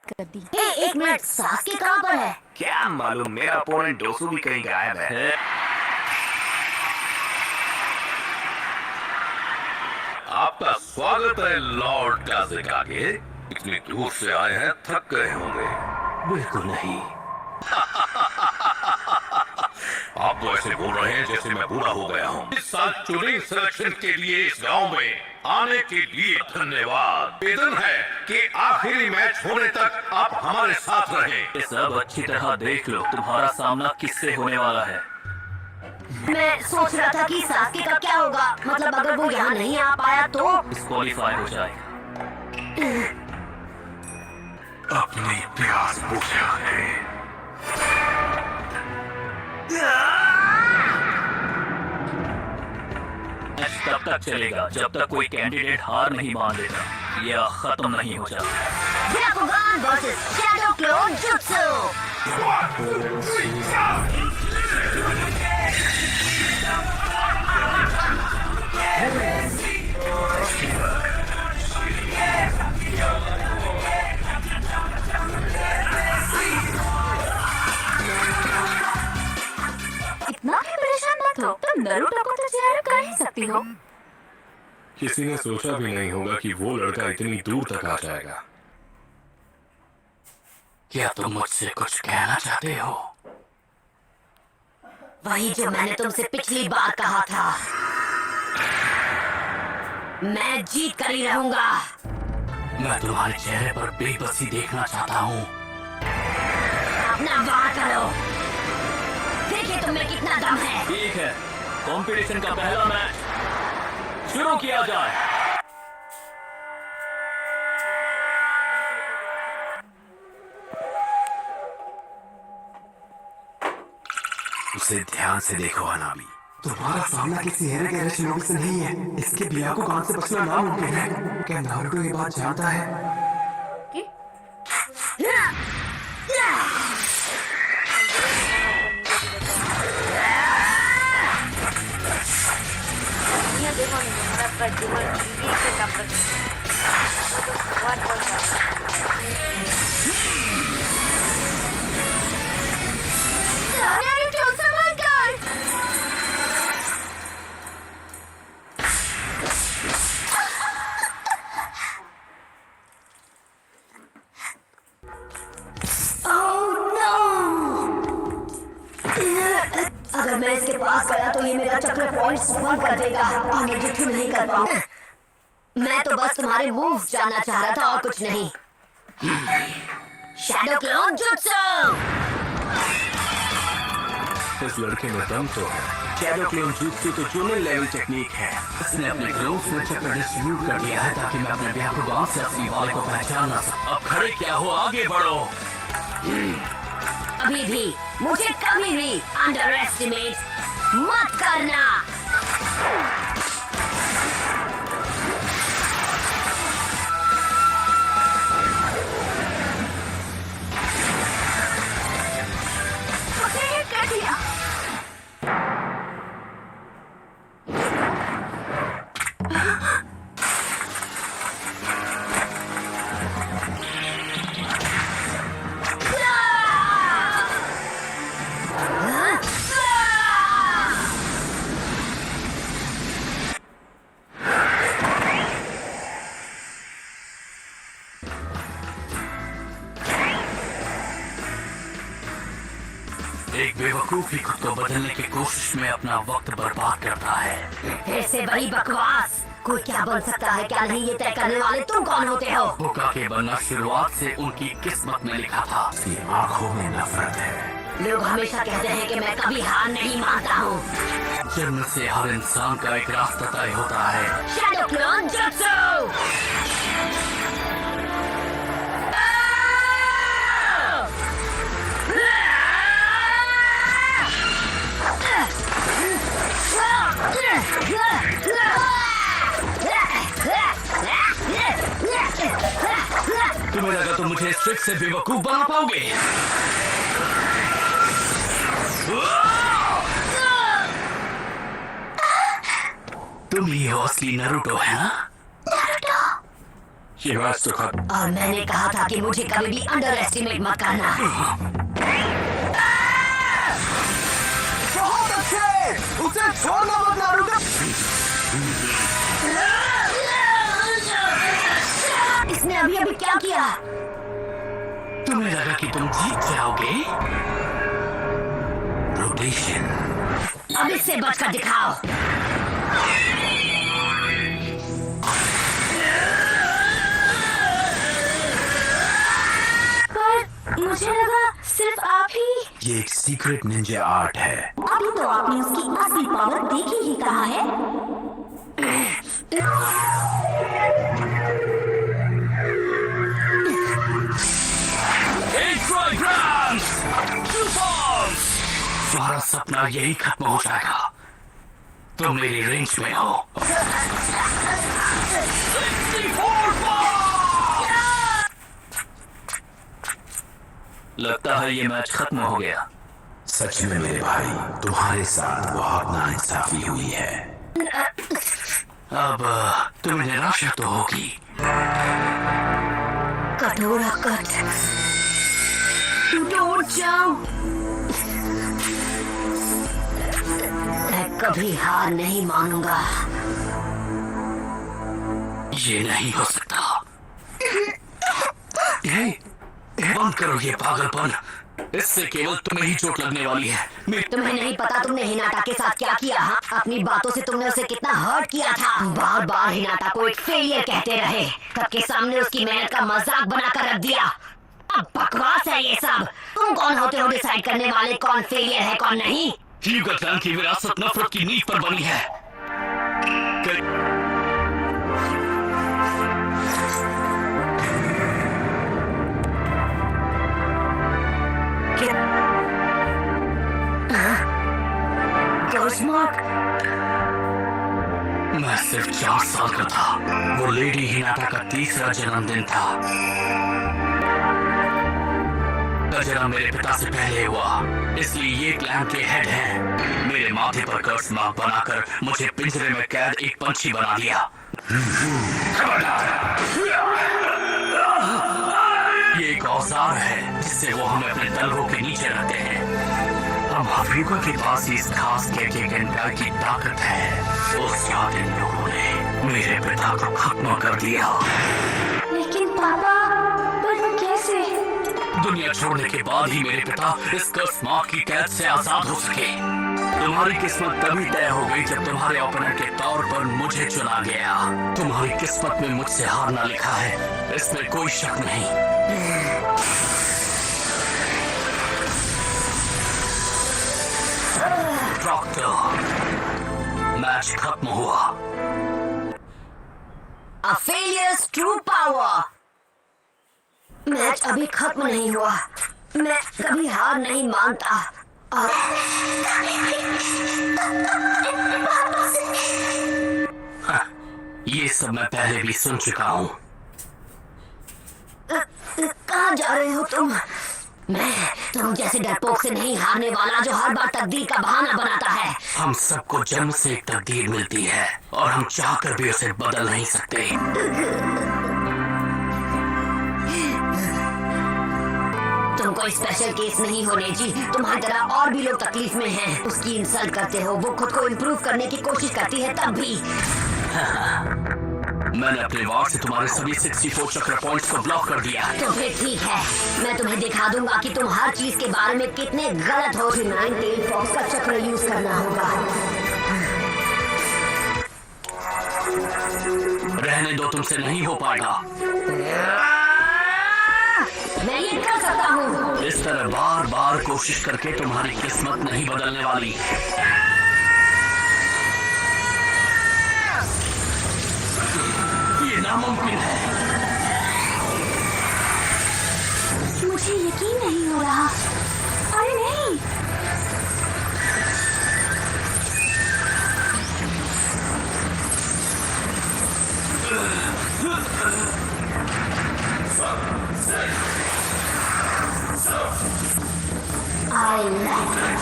कर दी। एक minute, Sasuke कहाँ पर है? क्या मालूम, मेरा अपोनेंट डोसू भी कहीं गायब है। आपका स्वागत है लॉर्ड काज़ेकागे। इतनी दूर से आए हैं, थक गए होंगे। बिल्कुल नहीं। आप तो ऐसे बोल रहे हैं जैसे मैं बूढ़ा हो गया हूँ। इस साल चुनिंग सिलेक्शन के लिए इस गांव में आने के लिए धन्यवाद। निवेदन है कि आखिरी मैच होने तक आप हमारे साथ रहें। ये सब अच्छी तरह देख लो, तुम्हारा सामना किससे होने वाला है। मैं सोच रहा था कि सास्के का क्या होगा, मतलब अगर वो यहाँ नहीं आ पाया तो डिस्क्वालीफाई हो जाएगा। अपनी प्यास बुझा है। मैच तब तक चलेगा जब तक कोई कैंडिडेट हार नहीं मान लेता या खत्म नहीं हो जाता। ब्याकुगान वर्सेस शैडो क्लोन जुत्सु। इतना भी परेशान मत हो, तुम नारुतो को तो ज़रूर कर ही सकती हो। किसी ने सोचा भी नहीं होगा कि वो लड़का इतनी दूर तक आ जाएगा। क्या तुम मुझसे कुछ कहना चाहते हो? वही जो मैंने तुमसे पिछली बार कहा था। मैं जीत कर ही रहूंगा। मैं तुम्हारे चेहरे पर बेबसी देखना चाहता हूँ। अपना वार करो, देखिए तुम में कितना दम है। ठीक है, कंपटीशन का पहला मैच शुरू किया जाए। उसे ध्यान से देखो अनाबी। तुम्हारा सामना किसी हेरे गहरे शिनोबी से नहीं है। इसके ब्याकुगान से बचना नामुमकिन है। क्या नारुतो ये बात जानता है? अगर मैं इसके पास गया तो ये मेरा चक्र पॉइंट्स बंद कर देगा और मैं जुत्सु नहीं कर पाऊंगा। मैं तो बस तुम्हारे मूव्स जानना चाह रहा था और कुछ नहीं। Shadow clone jutsu. इस लड़के में दम तो है। शैडो क्लोन जुत्सु तो जूनियर लेवल टेक्निक है। इसने अपने क्लोन्स में चक्र डिस्ट्रीब्यूट कर दिया है ताकि मैं अपने ब्याकुगान से असली वाले को पहचान ना सकूं। अब खड़े क्या हो, आगे बढ़ो। अभी भी मुझे कभी भी अंडर एस्टिमेट मत करना। कर दिया। एक बेवकूफ ही खुद को बदलने की कोशिश में अपना वक्त बर्बाद करता है। फिर से बड़ी बकवास। कोई क्या बन सकता है क्या नहीं, ये तय करने वाले तुम कौन होते हो? होकागे बनना शुरुआत से उनकी किस्मत में लिखा था। उसकी आंखों में नफरत है। लोग हमेशा कहते हैं कि मैं कभी हार नहीं मानता हूँ। जन्म से हर इंसान का एक रास्ता तय होता है। Shadow clone jutsu. तुम्हें लगा तुम मुझे इस ट्रिक से बेवकूफ बना पाओगे? तुम ही हो असली नारुतो, है ना? ये मैच तो खत्म। और मैंने कहा था कि मुझे कभी भी अंडर एस्टिमेट मत करना। बहुत अच्छे, उसे छोड़ना मत नारुतो। इसने अभी अभी क्या किया? तुम्हें लगा कि तुम जीत जाओगे? रोटेशन। अब इससे बचकर दिखाओ। पर मुझे लगा सिर्फ आप ही। ये एक सीक्रेट निंजा आर्ट है। अभी तो आपने उसकी असली पावर देखी ही कहा है। तुम्हारा सपना यही खत्म हो जाएगा। तुम मेरी रेंज में हो। लगता है ये मैच खत्म हो गया। सच में मेरे भाई, तुम्हारे साथ बहुत नाइंसाफी हुई है। अब तुम्हें निराशा तो होगी। कटोरा कट, टूटो उठ जाओ। मैं कभी हार नहीं मानूंगा। ये नहीं हो सकता। बंद करो ये पागलपन। इससे केवल तुम्हें ही चोट लगने वाली है। तुम्हें नहीं पता तुमने हिनाटा के साथ क्या किया? हाँ, अपनी बातों से तुमने उसे कितना हर्ट किया था। बार बार हिनाटा को एक फेलियर कहते रहे। सबके सामने उसकी मेहनत का मजाक बनाकर रख दिया। अब बकवास है ये सब। तुम कौन होते हो डिसाइड करने वाले कौन फेलियर है कौन नहीं? ह्यूगो क्लैन की विरासत नफरत की नींव पर बनी है। मैं सिर्फ 4 साल का था। वो लेडी हिनाटा का तीसरा जन्मदिन था। जन्म मेरे पिता से पहले हुआ, इसलिए ये क्लैन के हेड हैं। मेरे माथे पर कर्स मार्क बनाकर मुझे पिंजरे में कैद एक पंछी बना दिया। ये एक औजार है जिससे वो हमें अपने तलवों के नीचे रखते हैं। हम हफीको के पास इस खास केके गेंडा की ताकत है। उस याद इन लोगों ने मेरे पिता को खत्म कर दिया। लेकिन पापा, पर कैसे? दुनिया छोड़ने के बाद ही मेरे पिता इस कर्स मार्क की कैद से आजाद हो सके। तुम्हारी किस्मत तभी तय हो गई जब तुम्हारे ओपोनेंट के तौर पर मुझे चुना गया। तुम्हारी किस्मत में मुझसे हारना लिखा है, इसमें कोई शक नहीं। डॉक्टर, मैच खत्म हुआ। A failures true power। Match अभी खत्म नहीं हुआ। मैं कभी हार नहीं मानता। और ये सब मैं पहले भी सुन चुका हूँ। कहाँ जा रहे हो तुम? मैं तुम जैसे डरपोक से नहीं हारने वाला जो हर बार तकदीर का बहाना बनाता है। हम सबको जन्म से एक तकदीर मिलती है और हम चाहकर भी उसे बदल नहीं सकते। तुम कोई स्पेशल केस नहीं हो नेजी। तुम्हारी तरह और भी लोग तकलीफ में हैं। उसकी इंसल्ट करते हो, वो खुद को इम्प्रूव करने की कोशिश करती है तब भी। मैंने अपने वार से तुम्हारे सभी 64 चक्र पॉइंट्स को ब्लॉक कर दिया है। तो फिर ठीक है, मैं तुम्हें दिखा दूंगा कि तुम हर चीज के बारे में कितने गलत हो। 9 टेल फॉक्स का चक्र यूज करना होगा। रहने दो, तुमसे नहीं हो पाएगा। मैं ये कर सकता हूँ। इस तरह बार बार कोशिश करके तुम्हारी किस्मत नहीं बदलने वाली। ये नामुमकिन है। मुझे यकीन नहीं हो रहा। अरे नहीं, I like it.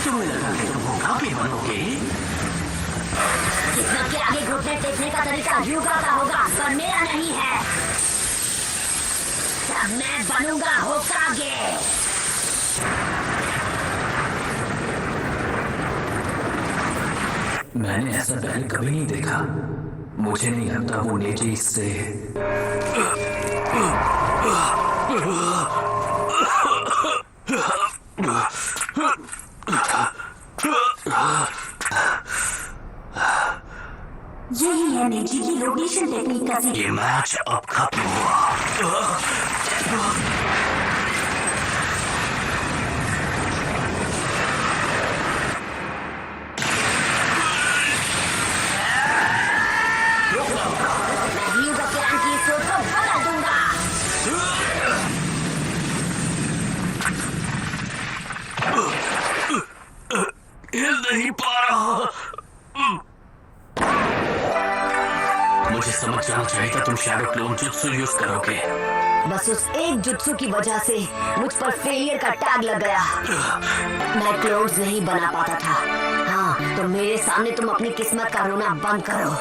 तुम्हें लगा कि तुम होकागे बनोगे? किस्मत के आगे घुटने टेकने का तरीका युगा का होगा, पर मेरा नहीं है। तब मैं बनूंगा होकागे। मैंने ऐसा पहले कभी नहीं देखा। मुझे नहीं लगता वो नेजी इससे यही है नेजी की रोटेशन टेक्निक का ये मैच अब खत्म हुआ। मैं युगा के रंग की सोच को बदल दूंगा। हिल नहीं पा रहा। मुझे समझ जाना चाहिए था तुम शैडो क्लोन जुत्सु यूज करोगे। बस उस एक जुत्सु की वजह से मुझ पर फेलियर का टैग लग गया। मैं क्लोन्स नहीं बना पाता था। हाँ, तो मेरे सामने तुम अपनी किस्मत का रोना बंद करो।